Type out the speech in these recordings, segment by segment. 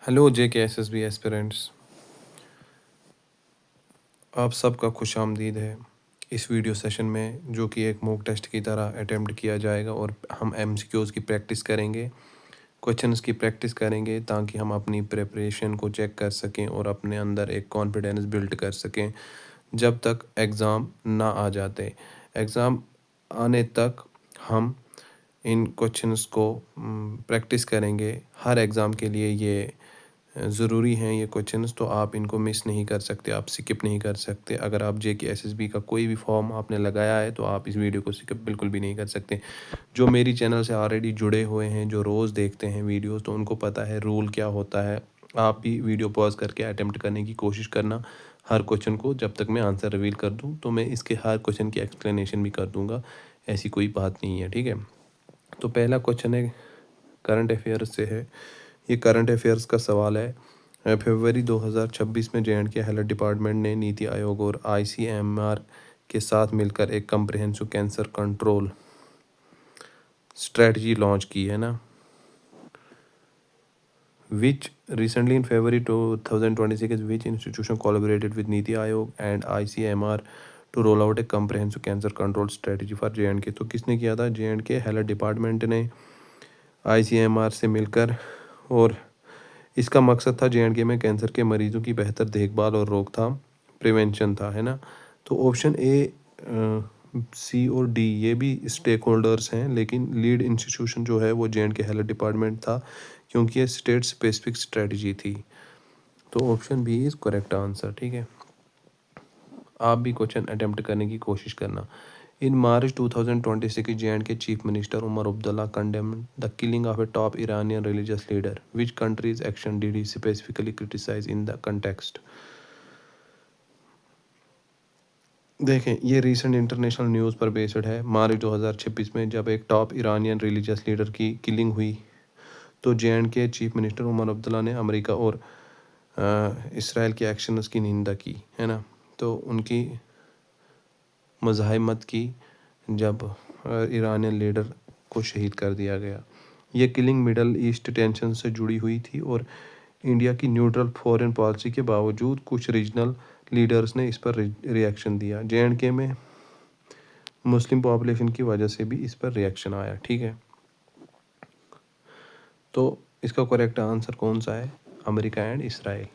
Hello JKSSB aspirants, आप सबका खुश आमदीद है इस वीडियो सेशन में, जो कि एक मॉक टेस्ट की तरह अटेम्प्ट किया जाएगा और हम MCQs की प्रैक्टिस करेंगे, क्वेश्चंस की प्रैक्टिस करेंगे ताकि हम अपनी प्रिपरेशन को चेक कर सकें और अपने अंदर एक कॉन्फिडेंस बिल्ड कर सकें जब तक एग्ज़ाम ना आ जाते। एग्ज़ाम आने तक हम इन क्वेश्चंस को प्रैक्टिस करेंगे। हर एग्ज़ाम के लिए ये ज़रूरी हैं ये क्वेश्चंस, तो आप इनको मिस नहीं कर सकते, आप स्किप नहीं कर सकते। अगर आप JKSSB का कोई भी फॉर्म आपने लगाया है तो आप इस वीडियो को स्किप बिल्कुल भी नहीं कर सकते। जो मेरी चैनल से ऑलरेडी जुड़े हुए हैं, जो रोज़ देखते हैं वीडियोस, तो उनको पता है रूल क्या होता है। आप भी वीडियो पॉज करके अटेम्प्ट करने की कोशिश करना हर क्वेश्चन को। जब तक मैं आंसर रिवील कर दूँ तो मैं इसके हर क्वेश्चन की एक्सप्लेनेशन भी कर दूँगा, ऐसी कोई बात नहीं है, ठीक है। तो पहला क्वेश्चन है करंट अफेयर्स से है। ये करंट अफेयर्स का सवाल है। फरवरी 2026 में JNK हेल्थ डिपार्टमेंट ने नीति आयोग और ICMR के साथ मिलकर एक comprehensive cancer control strategy launch की है ना, which recently in February 2026 which institution collaborated with NITI Aayog and ICMR to roll out a comprehensive cancer control strategy for JNK। तो किसने किया था? JNK हेल्थ डिपार्टमेंट ने ICMR से मिलकर, और इसका मकसद था JNK में कैंसर के मरीजों की बेहतर देखभाल और रोकथाम, प्रिवेंशन था, है ना। तो ऑप्शन ए, C और D ये भी स्टेक होल्डर्स हैं, लेकिन लीड इंस्टीट्यूशन जो है वो JNK हेल्थ डिपार्टमेंट था, क्योंकि ये स्टेट स्पेसिफिक स्ट्रेटजी थी। तो option B is correct answer, ठीक है। आप भी क्वेश्चन अटेम्प्ट करने की कोशिश करना। In March 2026, JNK Chief Minister Umar Abdullah condemned the killing of a top Iranian religious leader. Which country's action did he specifically criticize in the context? देखें, ये रीसेंट इंटरनेशनल न्यूज़ पर based है। March 2026 में जब एक top Iranian religious leader की killing हुई, तो JNK chief minister Omar Abdullah ने अमेरिका और इसराइल के एक्शंस की निंदा की, है ना। तो उनकी मज़ाहिमत की जब ईरानियन लीडर को शहीद कर दिया गया। ये किलिंग मिडल ईस्ट टेंशन से जुड़ी हुई थी और इंडिया की न्यूट्रल फॉरेन पॉलिसी के बावजूद कुछ रीजनल लीडर्स ने इस पर रिएक्शन दिया। JNK में मुस्लिम पॉपुलेशन की वजह से भी इस पर रिएक्शन आया, ठीक है। तो इसका करेक्ट आंसर कौन सा है? America and Israel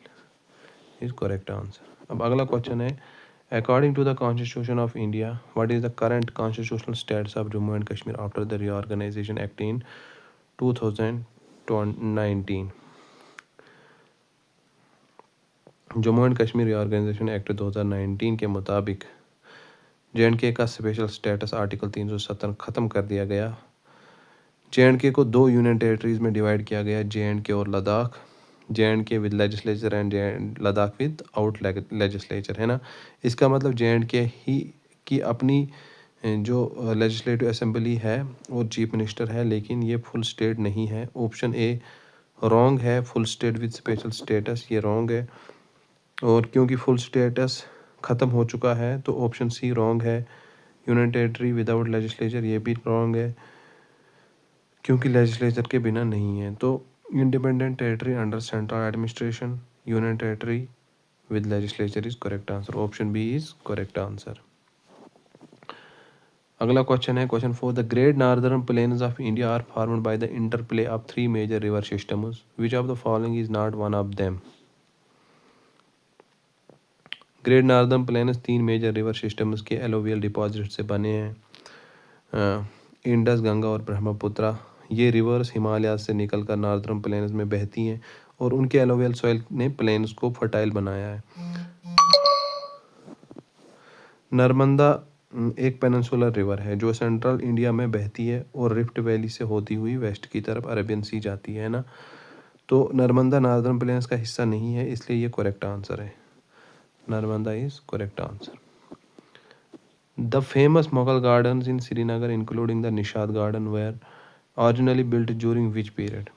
is correct answer. अब अगला क्वेश्चन है, according to the constitution of India, what is the current constitutional status of Jammu and Kashmir after the reorganisation act in 2019? Jammu and Kashmir reorganisation act 2019 के मुताबिक JNK का special status article 370 ख़त्म कर दिया गया। JNK को दो यूनियन टेरिटरीज में डिवाइड किया गया, JNK और Ladakh. JNK with legislature and Ladakh with out legislature, है ना। इसका मतलब JNK ही की अपनी जो लेजिस्लेटिव असेंबली है और चीफ मिनिस्टर है, लेकिन ये फुल स्टेट नहीं है। ऑप्शन ए रॉन्ग है, full state with special status, ये रॉन्ग है। और क्योंकि फुल स्टेटस ख़त्म हो चुका है तो ऑप्शन सी रॉन्ग है। यूनियन टेरिटरी विदाउट लेजिस्लेचर, ये भी रॉन्ग है, क्योंकि लेजिस्लेचर के बिना नहीं है। तो independent territory under central administration, union territory with legislature is correct answer. Option B is correct answer. अगला क्वेश्चन है question 4, the great northern plains of India are formed by the interplay of three major river systems, which of the following is not one of them? Great northern plains तीन major river systems के alluvial deposit से बने हैं, Indus, Ganga और ब्रह्मपुत्रा। ये reverse Himalaya से निकलकर northern plains में बहती हैं और उनके एलोवियल सॉइल ने प्लेन्स को फर्टाइल बनाया है। नर्मदा एक पेनिनसुलर रिवर है जो सेंट्रल इंडिया में बहती है और रिफ्ट वैली से होती हुई वेस्ट की तरफ अरेबियन सी जाती है ना। तो नर्मदा नॉर्दर्न प्लेन्स का हिस्सा नहीं है, इसलिए ये करेक्ट आंसर है। Narmada is correct answer. The famous Mughal gardens in Srinagar including the Nishat garden were originally built during which period?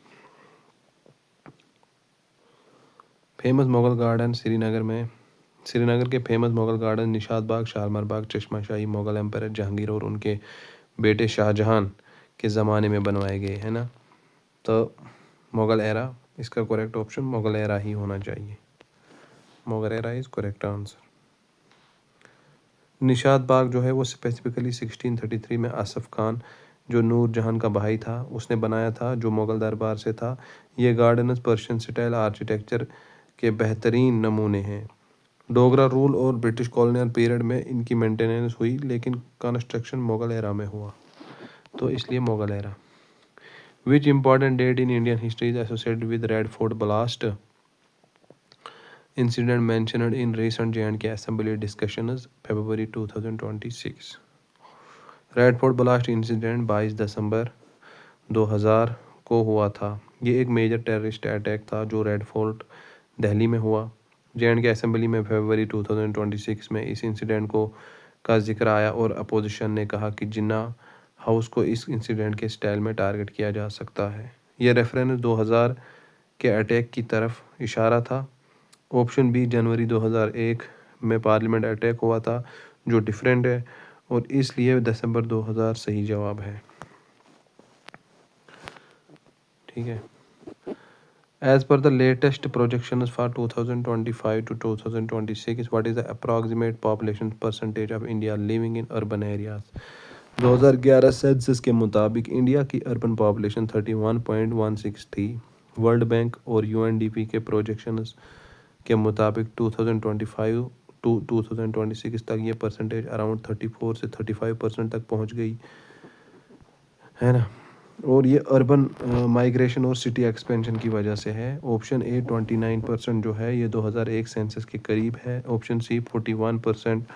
Famous Mughal garden Srinagar के famous Mughal garden Nishat Bagh, Shalimar Bagh, Chashma Shahi Mughal empire Jahangir और उनके बेटे शाहजहां के ज़माने में बनवाए गए, है ना। तो मुगल एरा इसका करेक्ट ऑप्शन मुगलेरा ही होना चाहिए। मुगलेरा इज़ करेक्ट आंसर। निशात बाग जो है वो स्पेसिफिकली 1633 में आसफ़ खान जो नूर जहां का भाई था उसने बनाया था, जो मुग़ल दरबार से था। ये गार्डन्स पर्शियन स्टाइल आर्किटेक्चर के बेहतरीन नमूने हैं। डोगरा रूल और ब्रिटिश कॉलोनियल पीरियड में इनकी मेंटेनेंस हुई, लेकिन कंस्ट्रक्शन मुग़ल एरा में हुआ, तो इसलिए Mughal era. Which important date in Indian history is associated with red fort blast incident mentioned in recent J&K Assembly discussions February 2026। Red fort blast incident 22 दिसंबर 2000 को हुआ था। ये एक मेजर टेररिस्ट अटैक था जो रेड फोर्ट दिल्ली में हुआ। J&K असेंबली में फरवरी 2026 में इस इंसिडेंट का जिक्र आया और अपोजिशन ने कहा कि जिन्ना हाउस को इस इंसिडेंट के स्टाइल में टारगेट किया जा सकता है। यह रेफरेंस 2000 के अटैक की तरफ इशारा था। ऑप्शन बी जनवरी 2001 में पार्लियामेंट अटैक हुआ था, जो डिफरेंट है, और इसलिए दिसंबर 2000 सही जवाब है। ठीक है। As per the latest projections for 2025 to 2026 what is the approximate population percentage of India living in urban areas. 2011 census के मुताबिक इंडिया की अर्बन पॉपुलेशन 31.16 थी। वर्ल्ड बैंक और यूएनडीपी के प्रोजेक्शंस के मुताबिक 2025 टू 2026 तक ये परसेंटेज अराउंड 34 से 35% तक पहुंच गई है ना। और ये अर्बन माइग्रेशन और सिटी एक्सपेंशन की वजह से है। ऑप्शन ए 29% जो है ये 2001 सेंसस के करीब है। ऑप्शन सी 41%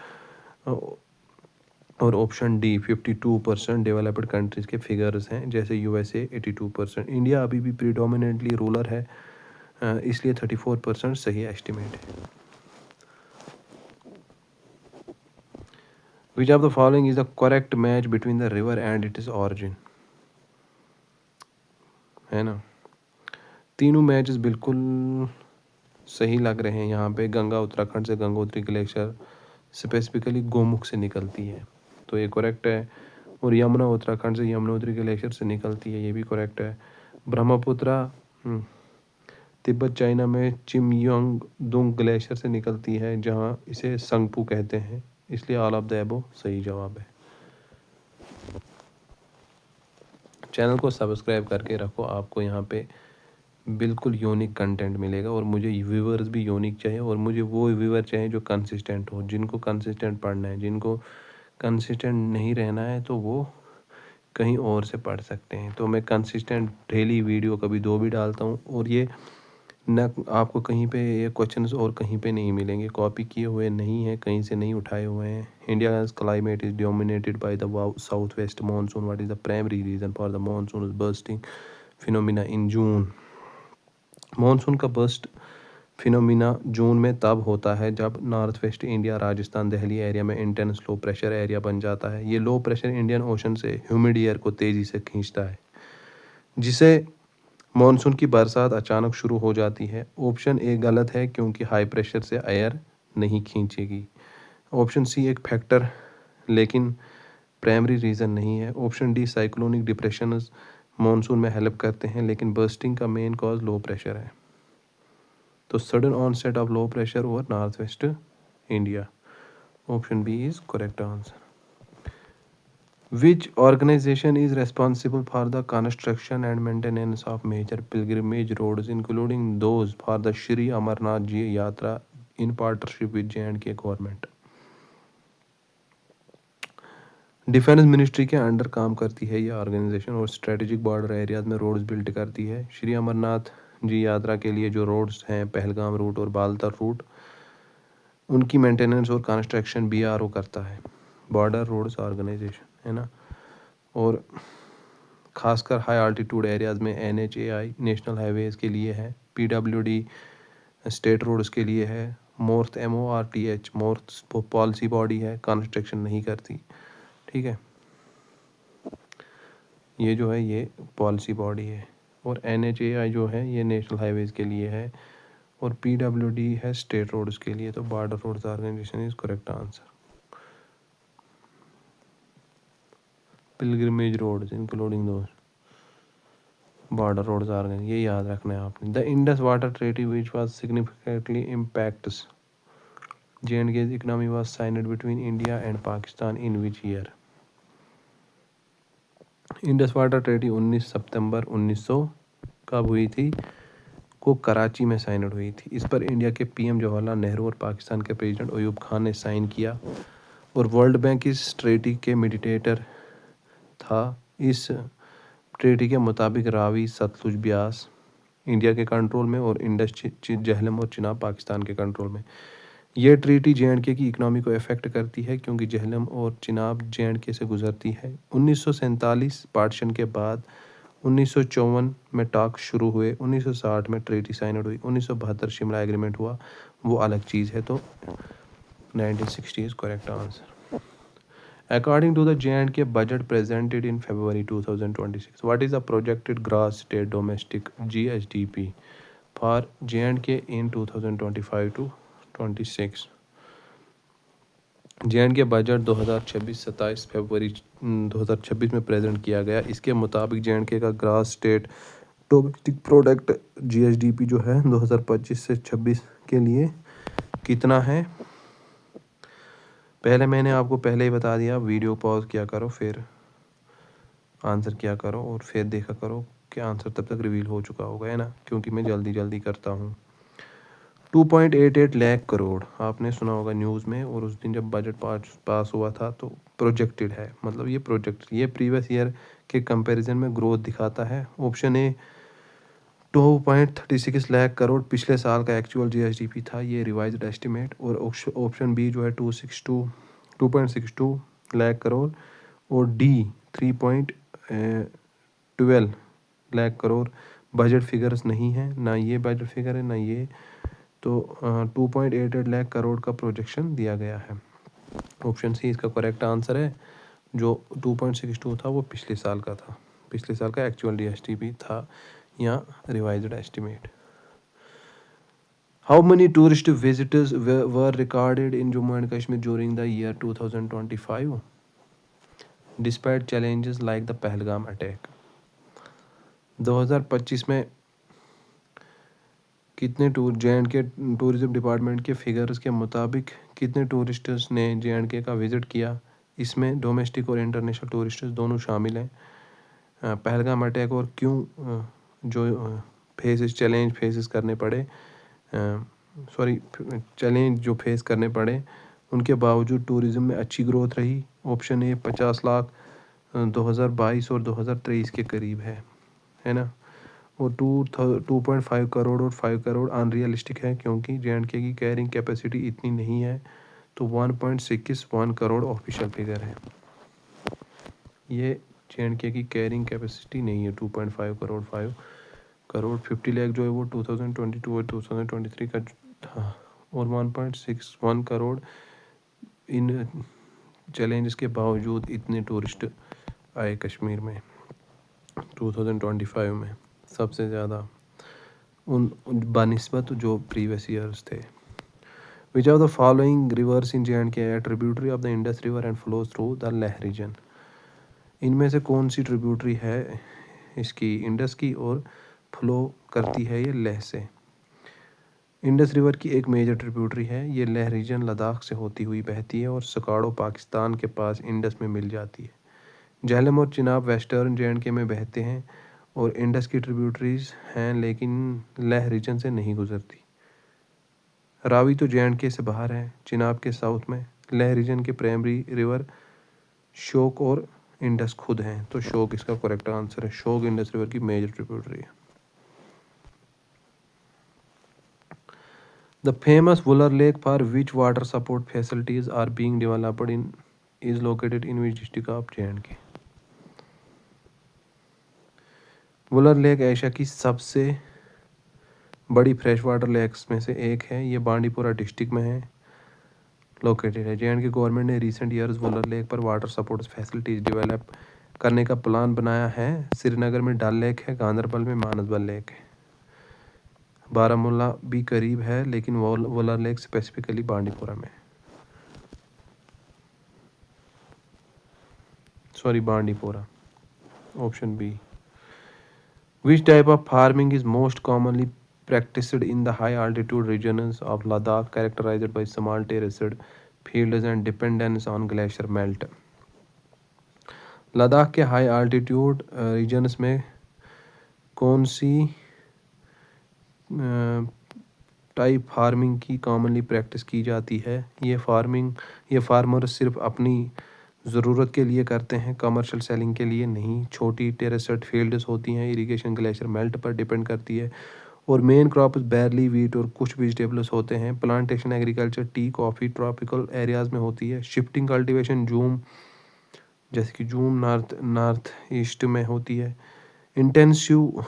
और ऑप्शन डी 52% डेवलप्ड कंट्रीज़ के फिगर्स हैं, जैसे यूएसए 82%। इंडिया अभी भी प्रीडोमिनेंटली रूरल है, इसलिए 34% सही एस्टिमेट है। विच of the following is the correct match between the river and it is origin, है ना। तीनों मैचेस बिल्कुल सही लग रहे हैं यहाँ पे। गंगा उत्तराखंड से गंगोत्री ग्लेशियर स्पेसिफिकली गोमुख से निकलती है, तो ये करेक्ट है। और यमुना उत्तराखंड से यमुनोत्री ग्लेशियर से निकलती है, ये भी करेक्ट है। ब्रह्मपुत्रा तिब्बत चाइना में चिमयोंगदुंग ग्लेशियर से निकलती है, जहाँ इसे संगपू कहते हैं, इसलिए ऑल ऑफ द एबो सही जवाब है। चैनल को सब्सक्राइब करके रखो, आपको यहाँ पे बिल्कुल यूनिक कंटेंट मिलेगा। और मुझे व्यूवर्स भी यूनिक चाहिए, और मुझे वो व्यूवर चाहिए जो कंसिस्टेंट हो, जिनको कंसिस्टेंट पढ़ना है। जिनको कंसिस्टेंट नहीं रहना है तो वो कहीं और से पढ़ सकते हैं। तो मैं कंसिस्टेंट डेली वीडियो कभी 2 भी डालता हूँ, और ये न आपको कहीं पे ये क्वेश्चंस और कहीं पे नहीं मिलेंगे, कॉपी किए हुए नहीं हैं, कहीं से नहीं उठाए हुए हैं। India climate is dominated by the south west monsoon. What is the primary reason for the monsoon bursting phenomena in June. Monsoon का बर्स्ट फिनोमिना जून में तब होता है जब north west India Rajasthan Delhi area में इंटेंस लो प्रेशर एरिया बन जाता है। ये लो प्रेशर इंडियन ओशन से ह्यूमिड एयर को तेज़ी से खींचता है, जिसे मानसून की बरसात अचानक शुरू हो जाती है। ऑप्शन ए गलत है, क्योंकि हाई प्रेशर से एयर नहीं खींचेगी। ऑप्शन सी एक फैक्टर लेकिन प्राइमरी रीज़न नहीं है। Option D cyclonic depression monsoon में हेल्प करते हैं, लेकिन बर्स्टिंग का मेन कॉज लो प्रेशर है। तो sudden onset of low pressure over north west India, option B is correct answer. Which organization is responsible for the construction and maintenance of major pilgrimage roads, including those for the Shri Amarnath Ji Yatra, in partnership with J&K government? Defence ministry के under काम करती है ये organisation, और strategic border areas में roads build करती है। श्री अमरनाथ जी यात्रा के लिए जो रोड्स हैं, पहलगाम रूट और बालतर रूट, उनकी मेंटेनेंस और कंस्ट्रक्शन बीआरओ करता है, बॉर्डर रोड्स ऑर्गेनाइजेशन, है ना। और खासकर हाई आल्टीट्यूड एरियाज़ में NHAI नेशनल हाईवेज़ के लिए है, PWD स्टेट रोड्स के लिए है, मोर्थ MORTH मोर्थ पॉलिसी बॉडी है, कंस्ट्रक्शन नहीं करती। ठीक है, ये जो है ये पॉलिसी बॉडी है। और NHAI जो है ये नेशनल हाईवेज़ के लिए है, और PWD है स्टेट रोड्स के लिए। तो border roads organisation is correct answer. Pilgrimage roads including दोस्त। बॉर्डर रोड्स आर गए, ये याद रखना है आपने। The Indus water treaty which was significantly impacts J&K's economy was signed between India and Pakistan in which year? Indus water treaty 19 सितंबर 1900 कब हुई थी? को कराची में साइन हुई थी। इस पर इंडिया के पीएम जवाहरलाल नेहरू और पाकिस्तान के प्रेसिडेंट अयूब खान ने साइन किया और वर्ल्ड बैंक इस ट्रेटी के मेडिटेटर था। इस ट्रेटी के मुताबिक रावी सतलुज ब्यास इंडिया के कंट्रोल में और इंडस झेलम और चिनाब पाकिस्तान के कंट्रोल में। यह ट्रीटी J&K की इकनॉमी को इफेक्ट करती है क्योंकि झेलम और चिनाब J&K से गुजरती है। 1947 पार्टीशन के बाद 1954 में टॉक शुरू हुए, 1960 में ट्रीटी साइन हुई, 1972 शिमला एग्रीमेंट हुआ, वो अलग चीज़ है। तो 1960 is correct answer. According to the J&K budget presented in February 2026, what is the projected gross state domestic GSDP for J&K in 2025 to 26? J&K budget 2026 फरवरी 2026 में प्रेजेंट किया गया। इसके मुताबिक J&K का grass state domestic product GSDP जो है 2025 से 26 के लिए कितना है? पहले मैंने आपको पहले ही बता दिया, वीडियो पॉज किया करो, फिर आंसर किया करो और फिर देखा करो कि आंसर तब तक रिवील हो चुका होगा, है ना, क्योंकि मैं जल्दी जल्दी करता हूँ। 2.88 लाख करोड़ आपने सुना होगा न्यूज़ में, और उस दिन जब बजट पास हुआ था तो प्रोजेक्टेड है, मतलब ये प्रीवियस ईयर के कंपैरिजन में ग्रोथ दिखाता है। ऑप्शन ए 2.36 लाख करोड़ पिछले साल का एक्चुअल GSDP था, ये रिवाइज्ड एस्टिमेट। और ऑप्शन बी जो है 2.62 लाख करोड़, और D 3.12 lakh crore budget figures नहीं है, ना ये बजट फिगर है ना ये। तो 2.88 लाख करोड़ का प्रोजेक्शन दिया गया है। ऑप्शन सी इसका करेक्ट आंसर है। जो 2.62 था वो पिछले साल का था, पिछले साल का एक्चुअल GSDP था या revised estimate. How many tourist visitors were recorded in Jammu and Kashmir during the year 2025, despite challenges like the Pahalgam attack? 2025 में कितने J&K टूरिज्म डिपार्टमेंट के फिगर्स के मुताबिक कितने टूरिस्टर्स ने J&K का विज़िट किया? इसमें डोमेस्टिक और इंटरनेशनल टूरिस्टर्स दोनों शामिल हैं। पहलगाम अटैक और क्यों जो चैलेंज करने पड़े, चैलेंज जो फेस करने पड़े, उनके बावजूद टूरिज़्म में अच्छी ग्रोथ रही। ऑप्शन ए 50 लाख 2022 और 2023 के करीब है ना। और 2.5 करोड़ और 5 करोड़ अनरियलिस्टिक है क्योंकि J&K की कैरिंग कैपेसिटी इतनी नहीं है। तो 1.61 करोड़ ऑफिशियल फिगर है। ये J&K की कैरिंग कैपेसिटी नहीं है। 2.5 करोड़ 5 करोड़ 50 लाख जो है वो 2022 और 2023 का था, और 1.61 करोड़ इन चैलेंजेस के बावजूद इतने टूरिस्ट आए कश्मीर में 2025 में, सबसे ज़्यादा उन बनिस्बत जो प्रीवियस ईयर्स थे। Which of the following rivers in J&K are tributary of the Indus River and flows through the Leh region? इनमें से कौन सी ट्रिब्यूटरी है इसकी इंडस की और फ्लो करती है ये लेह से? इंडस रिवर की एक मेजर ट्रिब्यूटरी है, ये लेह रीजन लद्दाख से होती हुई बहती है और सकाड़ो पाकिस्तान के पास इंडस में मिल जाती है। झेलम और चिनाब वेस्टर्न J&K में बहते हैं और इंडस की ट्रिब्यूटरीज हैं, लेकिन लेह रीजन से नहीं गुजरती। रावी तो J&K से बाहर है, चिनाब के साउथ में। लेह रीजन के प्राइमरी रिवर शोक और इंडस खुद हैं, तो शोक इसका करेक्ट आंसर है। शोक इंडस रिवर की मेजर ट्रिब्यूटरी है। The famous Wular Lake, for which water support facilities are being developed in, is located in which district of J&K? Wular lake Asia की सबसे बड़ी फ्रेश वाटर लेक्स में से एक है। ये बांडीपुरा डिस्ट्रिक्ट में है, लोकेटेड है। J&K गवर्नमेंट ने रिसेंट ईयर्स वुलर लेक पर वाटर सपोर्ट फैसिलिटीज़ डेवलप करने का प्लान बनाया है। श्रीनगर में डल लेक है, गांधरबल में मानसबल लेक है, बारामूला भी करीब है, लेकिन वुलर लेक स्पेसिफिकली बांडीपुरा में, Bandipora. Option B. Which type of farming is most commonly practiced in the high altitude regions of Ladakh, characterized by small terraced fields and dependence on glacier melt? Ladakh के high altitude regions में कौन सी type farming की commonly practice की जाती है? ये farmers सिर्फ अपनी ज़रूरत के लिए करते हैं, कमर्शियल सेलिंग के लिए नहीं। छोटी टेरेसट फील्ड्स होती हैं, इरिगेशन ग्लेशियर मेल्ट पर डिपेंड करती है और मेन क्रॉप्स बैरली, वीट और कुछ वेजिटेबल्स होते हैं। Plantation agriculture T, coffee tropical areas में होती है। शिफ्टिंग कल्टीवेशन जूम, जैसे कि जूम नॉर्थ ईस्ट में होती है। इंटेंसिव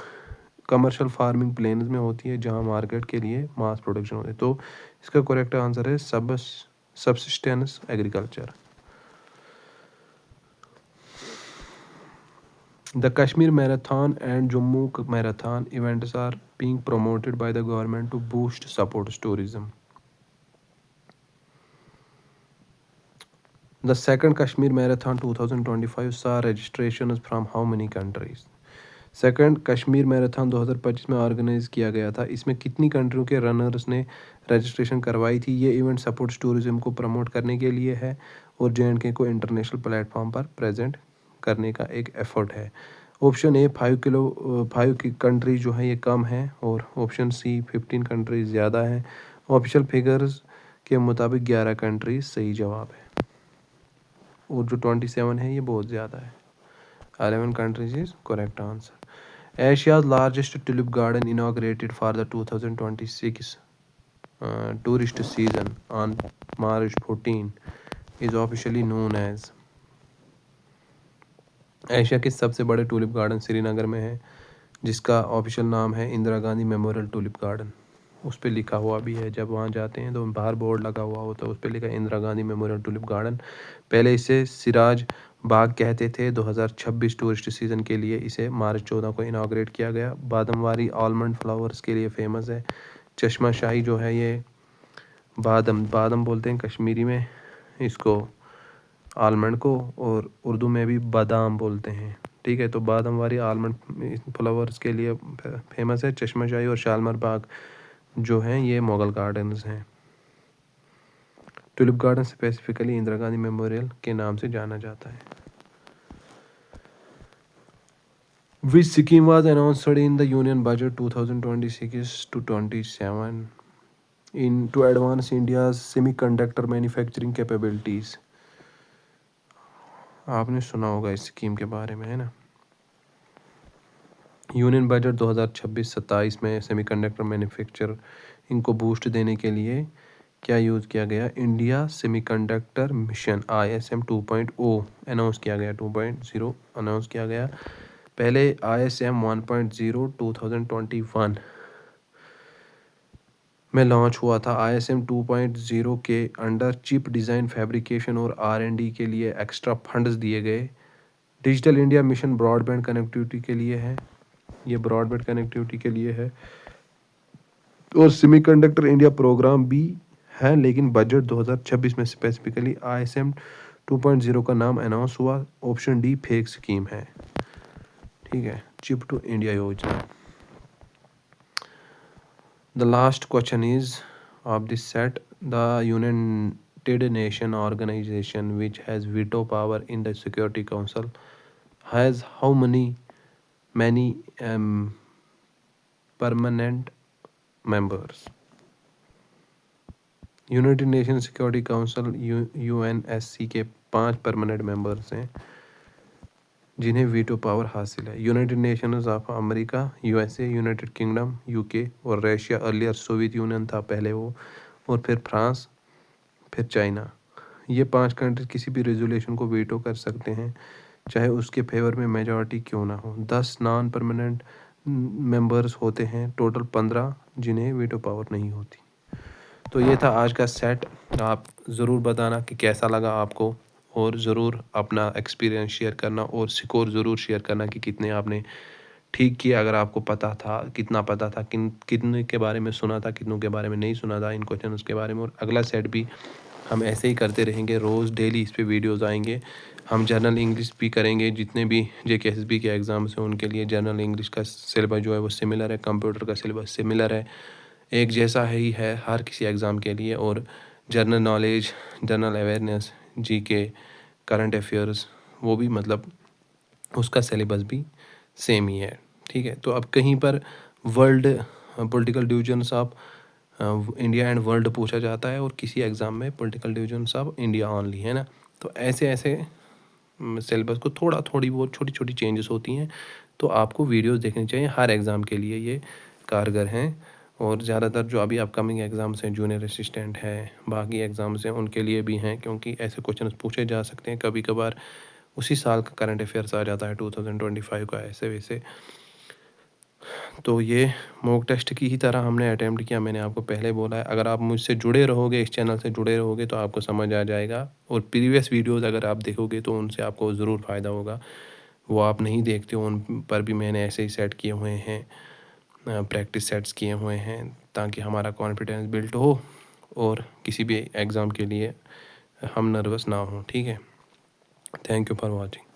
कमर्शियल फार्मिंग प्लेन्स में होती है, जहां मार्केट के लिए मास प्रोडक्शन होती है। तो इसका करेक्ट आंसर है subsistence agriculture. The Kashmir marathon and Jammu marathon events are being promoted by the government to boost support tourism. The second Kashmir Marathon 2025 saw registrations from how many countries? Second Kashmir marathon 2025 में organise किया गया था। इसमें कितनी कंट्रियों के runners ने registration करवाई थी? ये इवेंट सपोर्ट्स टूरिज्म को प्रमोट करने के लिए है और JNK को इंटरनेशनल प्लेटफॉर्म पर प्रेजेंट करने का एक एफर्ट है। ऑप्शन ए 5 की कंट्रीज जो है ये कम है और ऑप्शन सी 15 कंट्रीज ज़्यादा है। ऑफिशियल फिगर्स के मुताबिक 11 कंट्रीज सही जवाब है और जो 27 है ये बहुत ज़्यादा है। 11 countries is correct answer. Asia's largest tulip garden inaugurated for the 2026 tourist season on March 14 is officially known as. Asia के सबसे बड़े टूलिप गार्डन श्रीनगर में है, जिसका ऑफिशियल नाम है Indira Gandhi memorial tulip garden. उस पर लिखा हुआ भी है, जब वहाँ जाते हैं तो बाहर बोर्ड लगा हुआ होता है, उस पर लिखा है Indira Gandhi memorial tulip garden. पहले इसे सिराज बाग कहते थे। 2026 टूरिस्ट सीज़न के लिए इसे मार्च 14 को इनाग्रेट किया गया। बादमवारी आलमंड फ्लावर्स के लिए फेमस है। चश्मा शाही जो है ये बादम बोलते हैं कश्मीरी में इसको, आलमंड को, और उर्दू में भी बादाम बोलते हैं। ठीक है, तो बादमवारी आलमंड फ्लावर्स के लिए फेमस है। चश्मा शाही और शालमर बाग जो हैं ये मुगल गार्डन्स हैं। Tulip garden specifically Indira Gandhi memorial के नाम से जाना जाता है। Which scheme was announced in the Union Budget 2026 to 27 to advance India's semiconductor manufacturing capabilities? आपने सुना होगा इस स्कीम के बारे में, है ना। यूनियन बजट 2026-27 में सेमीकंडक्टर मैन्युफैक्चर इनको बूस्ट देने के लिए क्या यूज़ किया गया? India semiconductor mission ISM 2.0 announce किया गया, 2.0 अनाउंस किया गया। पहले ISM 1.0 2021 में लॉन्च हुआ था। ISM 2.0 के अंडर चिप डिज़ाइन, फैब्रिकेशन और R&D के लिए एक्स्ट्रा फंड्स दिए गए। Digital India mission broadband connectivity के लिए है, ये ब्रॉडबैंड कनेक्टिविटी के लिए है। और सेमीकंडक्टर इंडिया प्रोग्राम भी है, लेकिन बजट 2026 में स्पेसिफिकली ISM 2.0 का नाम अनाउंस हुआ। ऑप्शन डी फेक स्कीम है। ठीक है, चिप टू इंडिया योजना। The last question is of this set, the united nation organisation which has veto power in the security council has how many permanent members? United nation security council UNSC के 5 permanent members हैं जिन्हें veto power हासिल है। United Nations of America, USA, United kingdom UK और Russia. Earlier Soviet union था पहले वो, और फिर फ्रांस, फिर चाइना। ये 5 कंट्री किसी भी रेजोल्यूशन को वीटो कर सकते हैं, चाहे उसके फेवर में मेजॉरिटी क्यों ना हो। 10 नॉन परमानेंट मेंबर्स होते हैं, टोटल 15 जिन्हें वीटो पावर नहीं होती। तो ये था आज का सेट। आप ज़रूर बताना कि कैसा लगा आपको, और ज़रूर अपना एक्सपीरियंस शेयर करना और स्कोर ज़रूर शेयर करना कि कितने आपने ठीक किया। अगर आपको पता था, कितना पता था, कितने के बारे में सुना था, कितनों के बारे में नहीं सुना था इन क्वेश्चन के बारे में। और अगला सेट भी हम ऐसे ही करते रहेंगे, रोज़ डेली इस पे वीडियोस आएंगे। हम जनरल इंग्लिश भी करेंगे, जितने भी JKSSB के एग्ज़ाम्स हैं उनके लिए जनरल इंग्लिश का सिलेबस जो है वो सिमिलर है, कंप्यूटर का सिलेबस सिमिलर है, एक जैसा ही है हर किसी एग्ज़ाम के लिए। और general knowledge, general awareness, GK, current affairs, वो भी मतलब उसका सिलेबस भी सेम ही है, ठीक है। तो अब कहीं पर world political divisions of India and world पूछा जाता है और किसी एग्ज़ाम में political divisions of India only, है ना। तो ऐसे ऐसे सिलेबस को थोड़ी बहुत छोटी छोटी चेंजेस होती हैं, तो आपको वीडियोस देखनी चाहिए। हर एग्ज़ाम के लिए ये कारगर हैं। और ज़्यादातर जो अभी अपकमिंग एग्ज़ाम्स हैं, जूनियर असिस्टेंट है, बाकी एग्ज़ाम्स हैं, उनके लिए भी हैं, क्योंकि ऐसे क्वेश्चन पूछे जा सकते हैं। कभी कभार उसी साल का करंट अफेयर्स आ जाता है 2025 का, ऐसे वैसे। तो ये मॉक टेस्ट की ही तरह हमने अटेम्प्ट किया। मैंने आपको पहले बोला है, अगर आप मुझसे जुड़े रहोगे, इस चैनल से जुड़े रहोगे, तो आपको समझ आ जाएगा। और प्रीवियस वीडियोस अगर आप देखोगे तो उनसे आपको ज़रूर फ़ायदा होगा। वो आप नहीं देखते हो, उन पर भी मैंने ऐसे ही सेट किए हुए हैं, प्रैक्टिस सेट्स किए हुए हैं, ताकि हमारा कॉन्फिडेंस बिल्ड हो और किसी भी एग्ज़ाम के लिए हम नर्वस ना हों, ठीक है। Thank you for watching.